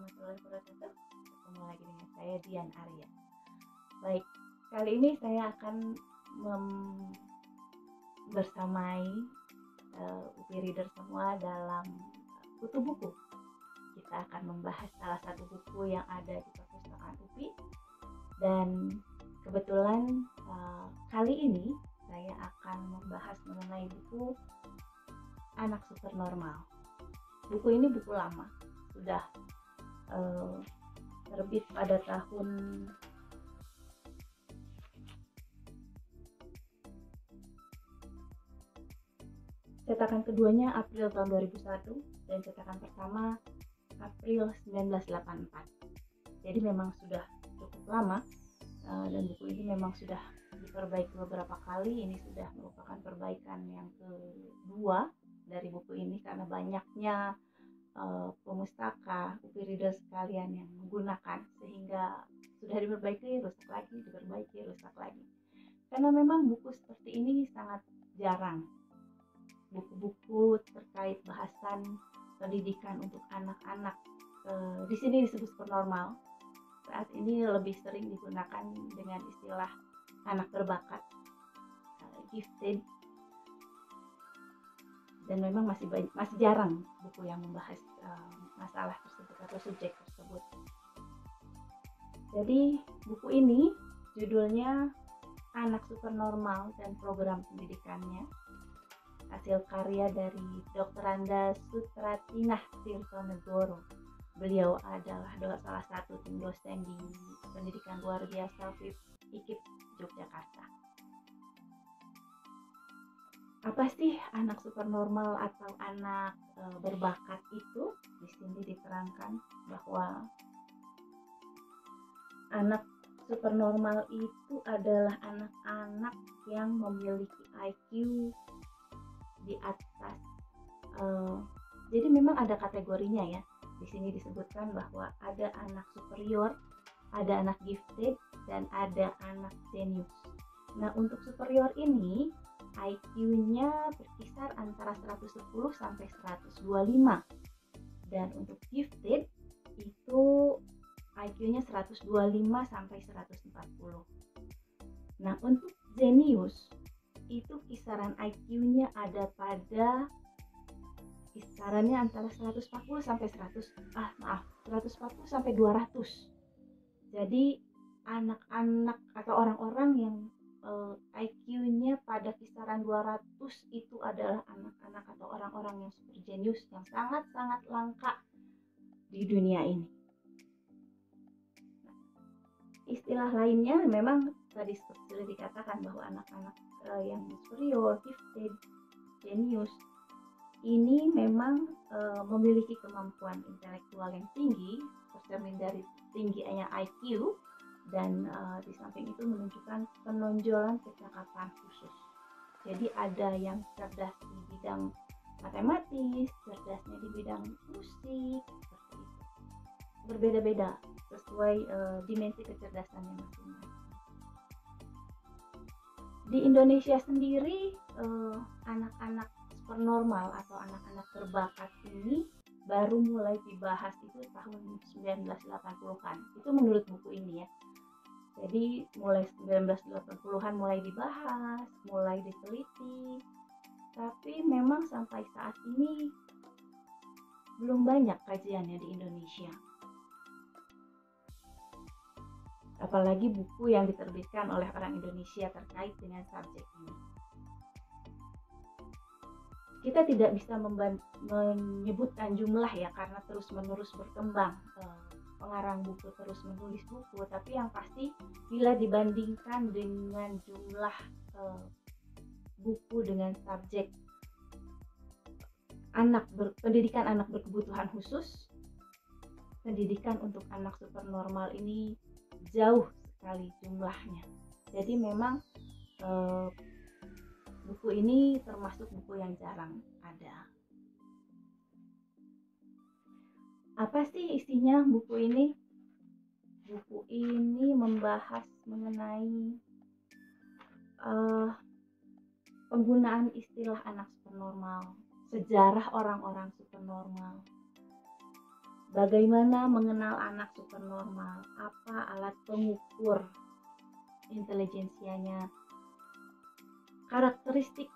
warahmatullahi wabarakatuh. Ketemu lagi dengan saya Dian Arya. Baik, kali ini saya akan bersamai UPI Reader semua dalam kutu buku. Kita akan membahas salah satu buku yang ada di perpustakaan UPI. Dan kebetulan kali ini saya akan membahas mengenai buku Anak Supernormal. Buku ini buku lama, sudah terbit pada tahun cetakan keduanya April tahun 2001 dan cetakan pertama April 1984. Jadi memang sudah cukup lama dan buku ini memang sudah diperbaiki beberapa kali. Ini sudah merupakan perbaikan yang kedua dari buku ini karena banyaknya pemustaka, UPI Reader sekalian yang menggunakan, sehingga sudah diperbaiki, rusak lagi, diperbaiki, rusak lagi. Karena memang buku seperti ini sangat jarang. Buku-buku terkait bahasan pendidikan untuk anak-anak, di sini disebut supernormal, saat ini lebih sering digunakan dengan istilah anak berbakat, gifted. Dan memang masih jarang buku yang membahas masalah tersebut atau subjek tersebut. Jadi buku ini judulnya Anak Supernormal dan Program Pendidikannya, hasil karya dari Dr. Randa Sutratinah Tirtonegoro. Beliau adalah salah satu tim dosen di pendidikan luar biasa IKIP Yogyakarta. Apa sih anak supernormal atau anak berbakat itu? Di sini diterangkan bahwa anak supernormal itu adalah anak-anak yang memiliki IQ di atas. Jadi memang ada kategorinya ya. Di sini disebutkan bahwa ada anak superior, ada anak gifted, dan ada anak genius. Nah, untuk superior ini IQ-nya berkisar antara 110 sampai 125. Dan untuk gifted itu IQ-nya 125 sampai 140. Nah, untuk genius itu kisaran IQ-nya ada pada kisarannya antara 140 sampai 140 sampai 200. Jadi anak-anak atau orang-orang yang IQ-nya pada kisaran 200 itu adalah anak-anak atau orang-orang yang super genius yang sangat-sangat langka di dunia ini. Istilah lainnya memang tadi sudah dikatakan bahwa anak-anak yang superior, gifted, genius ini memang memiliki kemampuan intelektual yang tinggi, tercermin dari tingginya IQ, dan di samping itu menunjukkan penonjolan kecakapan khusus. Jadi ada yang cerdas di bidang matematis, cerdasnya di bidang musik, seperti itu. Berbeda-beda sesuai dimensi kecerdasannya masing-masing. Di Indonesia sendiri anak-anak supernormal atau anak-anak berbakat ini baru mulai dibahas itu tahun 1980-an. Itu menurut buku ini ya. Jadi mulai 1980-an mulai dibahas, mulai diteliti. Tapi memang sampai saat ini belum banyak kajiannya di Indonesia. Apalagi buku yang diterbitkan oleh orang Indonesia terkait dengan subjek ini. Kita tidak bisa menyebutkan jumlah ya, karena terus-menerus berkembang. Pengarang buku terus menulis buku, tapi yang pasti bila dibandingkan dengan jumlah buku dengan subjek pendidikan anak berkebutuhan khusus, pendidikan untuk anak supernormal ini jauh sekali jumlahnya. Jadi memang buku ini termasuk buku yang jarang ada. Apa sih isinya buku ini? Buku ini membahas mengenai penggunaan istilah anak supernormal, sejarah orang-orang supernormal, bagaimana mengenal anak supernormal, apa alat pengukur intelijensianya, karakteristik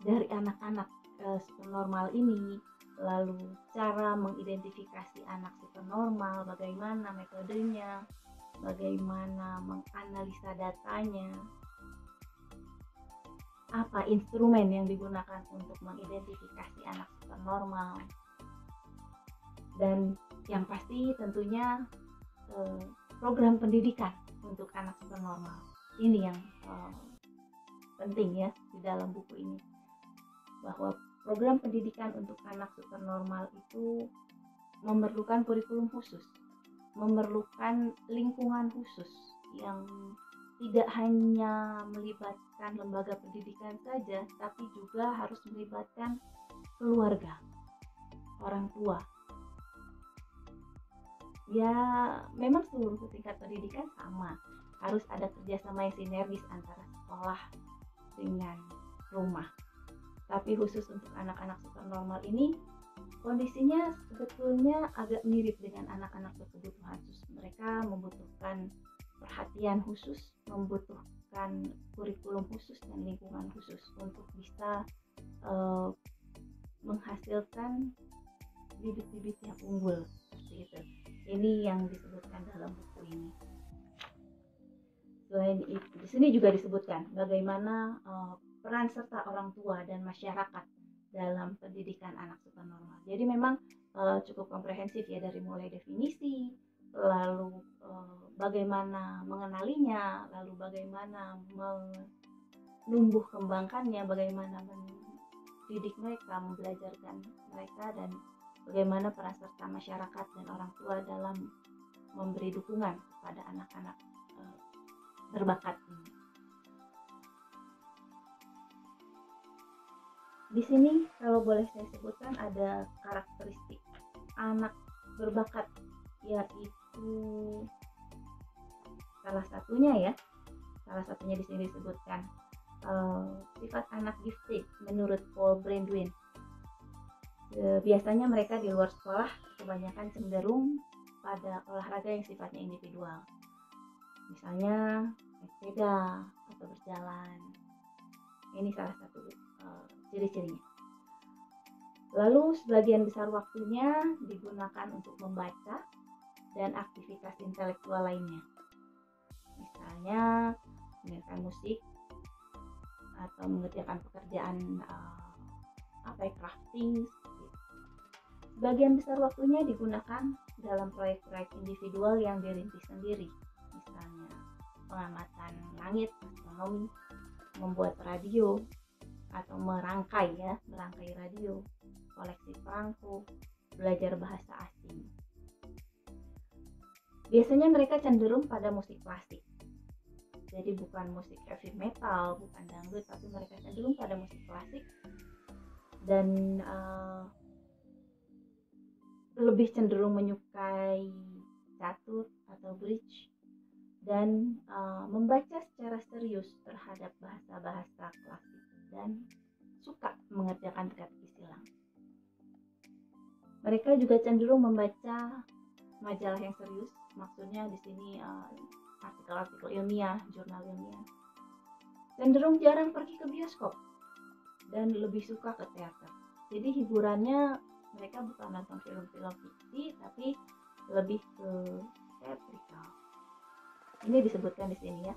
dari anak-anak supernormal ini, lalu cara mengidentifikasi anak supernormal, bagaimana metodenya, bagaimana menganalisa datanya, apa instrumen yang digunakan untuk mengidentifikasi anak supernormal, dan yang pasti tentunya program pendidikan untuk anak supernormal. Ini yang penting ya di dalam buku ini, bahwa program pendidikan untuk anak supernormal itu memerlukan kurikulum khusus, memerlukan lingkungan khusus yang tidak hanya melibatkan lembaga pendidikan saja, tapi juga harus melibatkan keluarga, orang tua. Ya, memang seluruh tingkat pendidikan sama, harus ada kerjasama yang sinergis antara sekolah dengan rumah. Tapi khusus untuk anak-anak supernormal ini, kondisinya sebetulnya agak mirip dengan anak-anak berkebutuhan khusus. Mereka membutuhkan perhatian khusus, membutuhkan kurikulum khusus dan lingkungan khusus untuk bisa menghasilkan bibit-bibit yang unggul seperti itu. Ini yang disebutkan dalam buku ini. Selain itu, di sini juga disebutkan bagaimana peran serta orang tua dan masyarakat dalam pendidikan anak supernormal. Jadi memang cukup komprehensif ya, dari mulai definisi, lalu bagaimana mengenalinya, lalu bagaimana menumbuh kembangkannya, bagaimana mendidik mereka, membelajarkan mereka, dan bagaimana peran serta masyarakat dan orang tua dalam memberi dukungan kepada anak-anak berbakat ini. Di sini kalau boleh saya sebutkan ada karakteristik anak berbakat, yaitu salah satunya di sini disebutkan sifat anak gifted menurut Paul Brandwin. Biasanya mereka di luar sekolah kebanyakan cenderung pada olahraga yang sifatnya individual, misalnya naik sepeda atau berjalan. Ini salah satu ciri-cirinya. Lalu sebagian besar waktunya digunakan untuk membaca dan aktivitas intelektual lainnya, misalnya mendengarkan musik atau mengerjakan pekerjaan crafting. Sebagian besar waktunya digunakan dalam proyek-proyek individual yang dirintis sendiri, misalnya pengamatan langit, astronomi, membuat radio atau merangkai radio, koleksi perangko, belajar bahasa asing. Biasanya mereka cenderung pada musik klasik, jadi bukan musik heavy metal, bukan dangdut, tapi mereka cenderung pada musik klasik dan lebih cenderung menyukai catur atau bridge, dan membaca secara serius terhadap bahasa-bahasa klasik dan suka mengerjakan teka-teki silang. Mereka juga cenderung membaca majalah yang serius, maksudnya di sini artikel-artikel ilmiah, jurnal ilmiah. Cenderung jarang pergi ke bioskop dan lebih suka ke teater. Jadi hiburannya mereka bukan nonton film-film fiksi, tapi lebih ke teatrikal. Ini disebutkan di sini ya.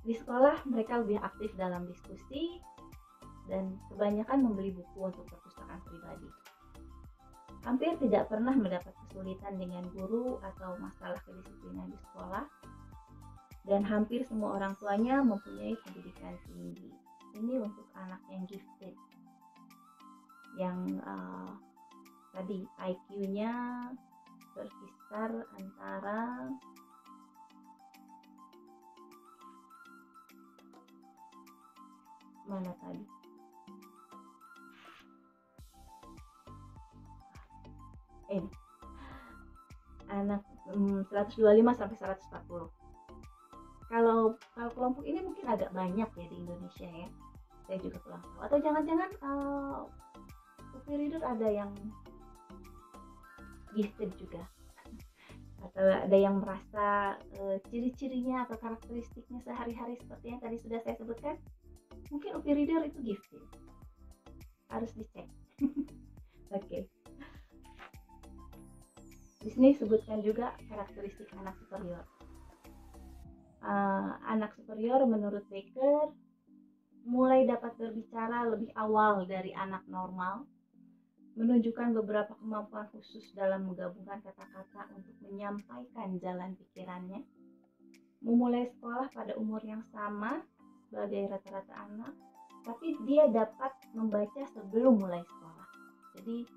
Di sekolah mereka lebih aktif dalam diskusi dan kebanyakan membeli buku untuk perpustakaan pribadi. Hampir tidak pernah mendapat kesulitan dengan guru atau masalah kedisiplinan di sekolah, dan hampir semua orang tuanya mempunyai pendidikan tinggi. Ini untuk anak yang gifted, yang tadi IQ-nya berkisar antara mana tadi? Ini anak 125 sampai 140. Kalau kelompok ini mungkin agak banyak ya di Indonesia ya. Saya juga kurang tahu. Atau jangan-jangan UPI Reader ada yang gifted juga. Atau ada yang merasa ciri-cirinya atau karakteristiknya sehari-hari seperti yang tadi sudah saya sebutkan, mungkin UPI reader itu gifted, harus dicek. Oke. Di sini disebutkan juga karakteristik anak superior. Anak superior menurut Becker mulai dapat berbicara lebih awal dari anak normal, menunjukkan beberapa kemampuan khusus dalam menggabungkan kata-kata untuk menyampaikan jalan pikirannya, memulai sekolah pada umur yang sama sebagai rata-rata anak, tapi dia dapat membaca sebelum mulai sekolah. Jadi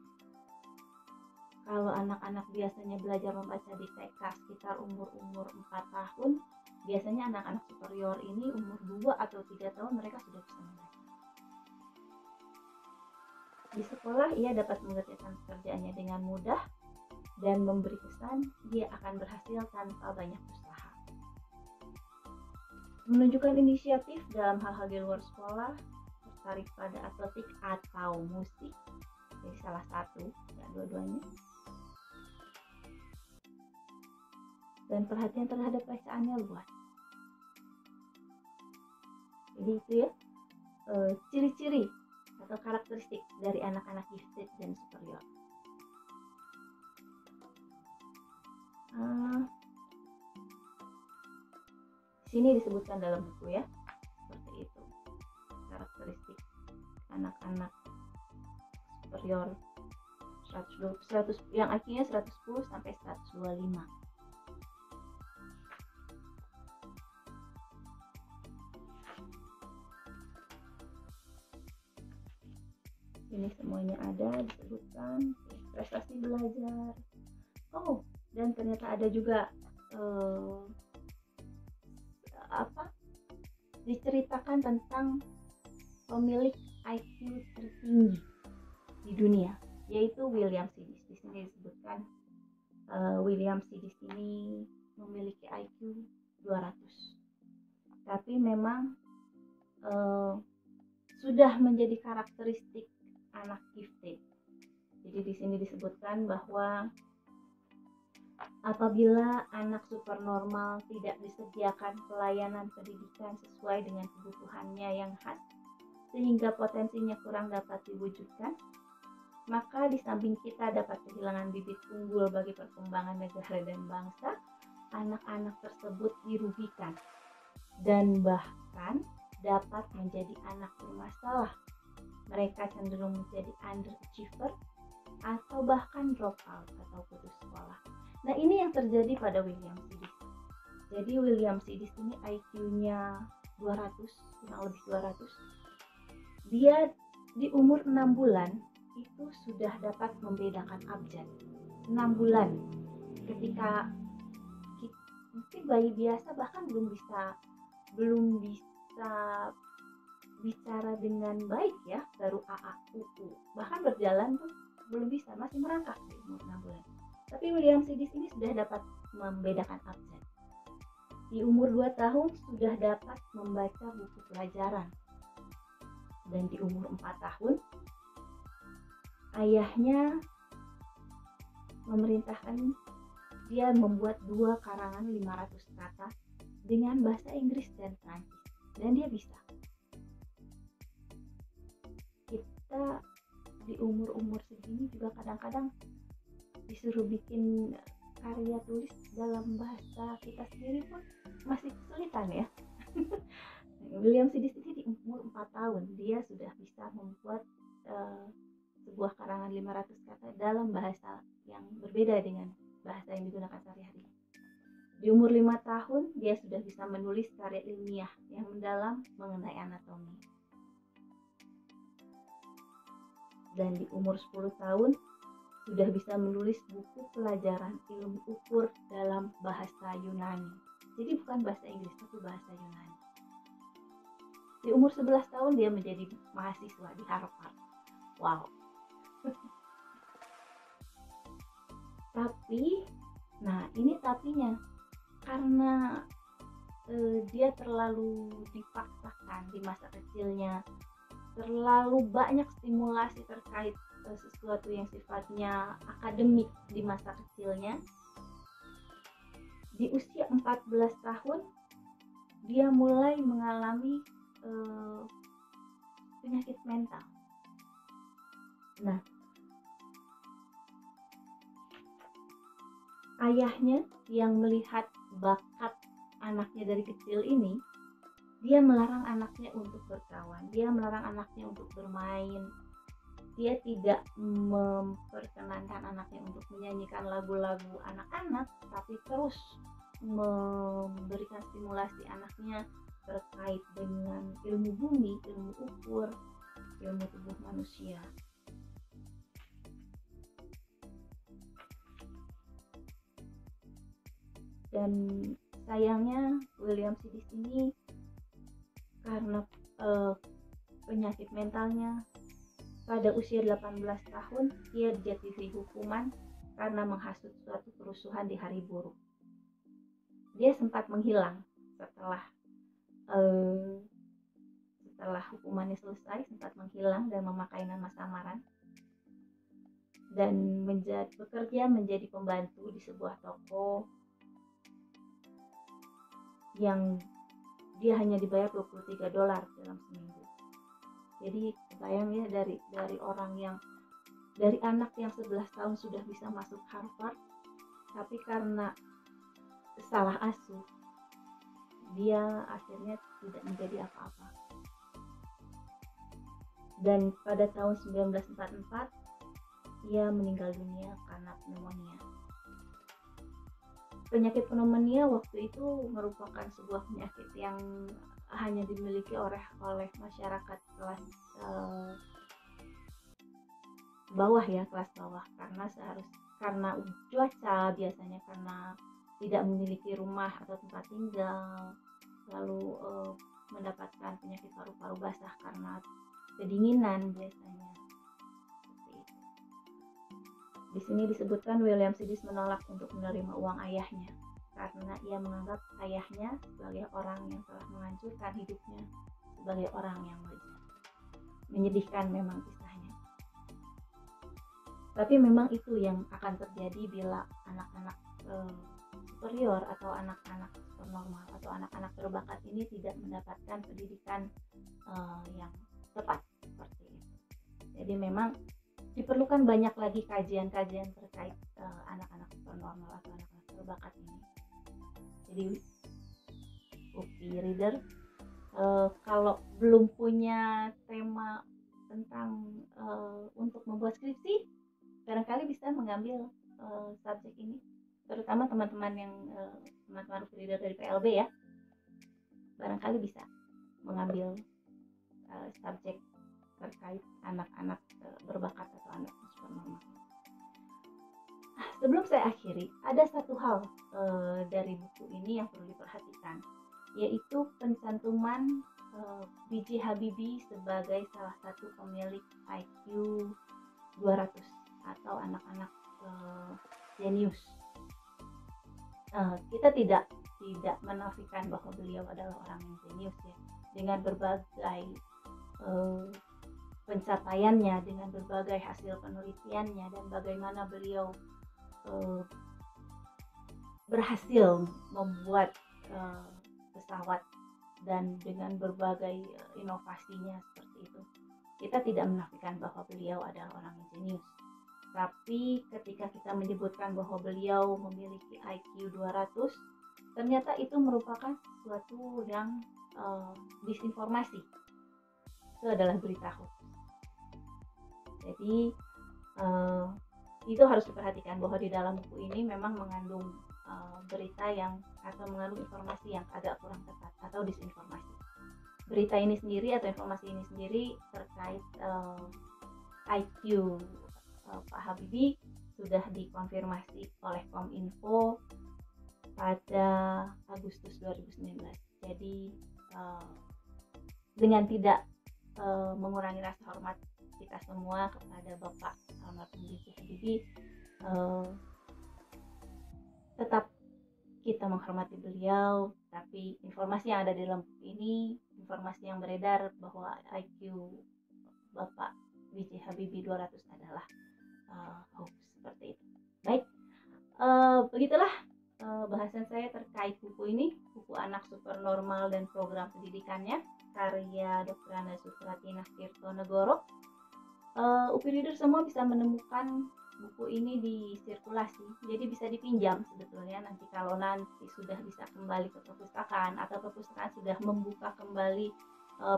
kalau anak-anak biasanya belajar membaca di TK sekitar umur-umur 4 tahun, biasanya anak-anak superior ini umur 2 atau 3 tahun mereka sudah bisa membaca. Di sekolah, ia dapat mengerjakan pekerjaannya dengan mudah dan memberi kesan dia akan berhasil tanpa banyak usaha. Menunjukkan inisiatif dalam hal-hal di luar sekolah, tertarik pada atletik atau musik, jadi salah satu, tidak dua-duanya. Dan perhatian terhadap bacaannya luas. Jadi itu ya, ciri-ciri atau karakteristik dari anak-anak gifted dan superior. Di sini disebutkan dalam buku ya, seperti itu karakteristik anak-anak superior 100 yang IQ-nya 110 sampai 125. Ini semuanya ada disebutkan, prestasi belajar. Oh, dan ternyata ada juga diceritakan tentang pemilik IQ tertinggi di dunia, yaitu William Sidis. Di sini disebutkan William Sidis ini memiliki IQ 200. Tapi memang sudah menjadi karakteristik anak gifted. Jadi di sini disebutkan bahwa apabila anak supernormal tidak disediakan pelayanan pendidikan sesuai dengan kebutuhannya yang khas, sehingga potensinya kurang dapat diwujudkan, maka di samping kita dapat kehilangan bibit unggul bagi perkembangan negara dan bangsa, anak-anak tersebut dirugikan dan bahkan dapat menjadi anak bermasalah. Mereka cenderung menjadi underachiever atau bahkan drop out atau putus sekolah. Nah, ini yang terjadi pada William Sidis. Jadi William Sidis ini IQ-nya 200, kurang lebih 200. Dia di umur 6 bulan itu sudah dapat membedakan abjad. 6 bulan. Ketika mungkin bayi biasa bahkan belum bisa bicara dengan baik ya, baru A, U, bahkan berjalan pun belum bisa, masih merangkak di umur 6 bulan. Tapi William Sidis ini sudah dapat membedakan abjad. Di umur 2 tahun sudah dapat membaca buku pelajaran. Dan di umur 4 tahun ayahnya memerintahkan dia membuat 2 karangan 500 kata dengan bahasa Inggris dan Prancis, dan dia bisa. Kita di umur-umur segini juga kadang-kadang disuruh bikin karya tulis dalam bahasa kita sendiri pun masih kesulitan ya. William Sidis ini di umur 4 tahun dia sudah bisa membuat sebuah karangan 500 kata dalam bahasa yang berbeda dengan bahasa yang digunakan sehari-hari. Di umur 5 tahun dia sudah bisa menulis karya ilmiah yang mendalam mengenai anatomi. Dan di umur 10 tahun sudah bisa menulis buku pelajaran ilmu ukur dalam bahasa Yunani. Jadi bukan bahasa Inggris, tapi bahasa Yunani. Di umur 11 tahun dia menjadi mahasiswa di Harvard. Wow. Tapi, nah ini tapinya, karena dia terlalu dipaksakan di masa kecilnya, terlalu banyak stimulasi terkait sesuatu yang sifatnya akademik di masa kecilnya. Di usia 14 tahun dia mulai mengalami penyakit mental. Nah, ayahnya yang melihat bakat anaknya dari kecil ini, dia melarang anaknya untuk berkawan, dia melarang anaknya untuk bermain, dia tidak memperkenankan anaknya untuk menyanyikan lagu-lagu anak-anak, tapi terus memberikan stimulasi anaknya terkait dengan ilmu bumi, ilmu ukur, ilmu tubuh manusia. Dan sayangnya William Sidis ini karena penyakit mentalnya, pada usia 18 tahun dia dijatuhi hukuman karena menghasut suatu kerusuhan di hari buruh. Dia sempat menghilang setelah hukumannya selesai, sempat menghilang dan memakai nama samaran dan bekerja menjadi pembantu di sebuah toko yang dia hanya dibayar $23 dalam seminggu. Jadi bayang ya, dari orang yang, dari anak yang 11 tahun sudah bisa masuk Harvard, tapi karena salah asuh dia akhirnya tidak menjadi apa-apa. Dan pada tahun 1944 ia meninggal dunia karena pneumonia. Penyakit pneumonia waktu itu merupakan sebuah penyakit yang hanya dimiliki oleh masyarakat kelas bawah ya, kelas bawah, karena cuaca, biasanya karena tidak memiliki rumah atau tempat tinggal, lalu mendapatkan penyakit paru-paru basah karena kedinginan biasanya. Di sini disebutkan William Sidis menolak untuk menerima uang ayahnya karena ia menganggap ayahnya sebagai orang yang telah menghancurkan hidupnya sebagai orang yang melihat. Menyedihkan memang kisahnya. Tapi memang itu yang akan terjadi bila anak-anak superior atau anak-anak normal atau anak-anak berbakat ini tidak mendapatkan pendidikan yang tepat seperti itu. Jadi memang diperlukan banyak lagi kajian-kajian terkait anak-anak normal atau anak-anak berbakat ini. Jadi reader, kalau belum punya tema tentang untuk membuat skripsi, barangkali bisa mengambil subjek ini, terutama teman-teman yang teman-teman reader dari PLB ya, barangkali bisa mengambil subjek terkait anak-anak berbakat atau anak supernormal. Sebelum saya akhiri, ada satu hal dari buku ini yang perlu diperhatikan, yaitu pencantuman B.J. Habibie sebagai salah satu pemilik IQ 200 atau anak-anak jenius. Kita tidak menafikan bahwa beliau adalah orang yang jenius ya, dengan berbagai pencapaiannya, dengan berbagai hasil penelitiannya, dan bagaimana beliau berhasil membuat pesawat dan dengan berbagai inovasinya seperti itu. Kita tidak menafikan bahwa beliau adalah orang yang jenius. Tapi ketika kita menyebutkan bahwa beliau memiliki IQ 200, ternyata itu merupakan sesuatu yang disinformasi. Itu adalah berita hoax. Jadi itu harus diperhatikan bahwa di dalam buku ini memang mengandung berita yang atau mengandung informasi yang agak kurang tepat atau disinformasi. Berita ini sendiri atau informasi ini sendiri terkait IQ Pak Habibie sudah dikonfirmasi oleh Kominfo pada Agustus 2019. Jadi dengan tidak mengurangi rasa hormat kita semua kepada Bapak almarhum B.J. Habibie, tetap kita menghormati beliau, tapi informasi yang ada di dalam buku ini, informasi yang beredar bahwa IQ Bapak B.J. Habibie 200 adalah hoax, seperti itu. Baik, begitulah bahasan saya terkait buku ini, buku Anak Supernormal dan Program Pendidikannya, karya Dr. Ana Supratina Tirtonegoro. UPI Reader semua bisa menemukan buku ini di sirkulasi, jadi bisa dipinjam sebetulnya nanti kalau nanti sudah bisa kembali ke perpustakaan atau perpustakaan sudah membuka kembali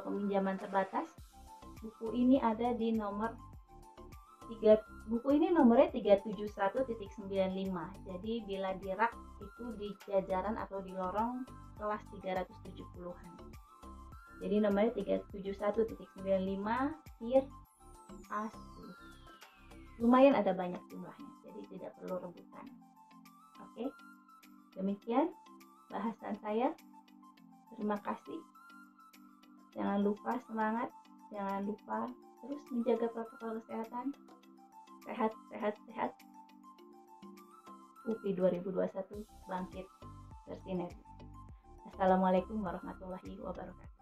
peminjaman terbatas. Buku ini ada di nomor 3, buku ini nomornya 371.95. Jadi bila di rak itu di jajaran atau di lorong kelas 370-an. Jadi nomornya 371.95 tier A10. Lumayan ada banyak jumlahnya, jadi tidak perlu rebutan. Oke, demikian bahasan saya. Terima kasih. Jangan lupa semangat, jangan lupa terus menjaga protokol kesehatan. Sehat, sehat, sehat. UPI 2021 bangkit bersinergi. Assalamualaikum warahmatullahi wabarakatuh.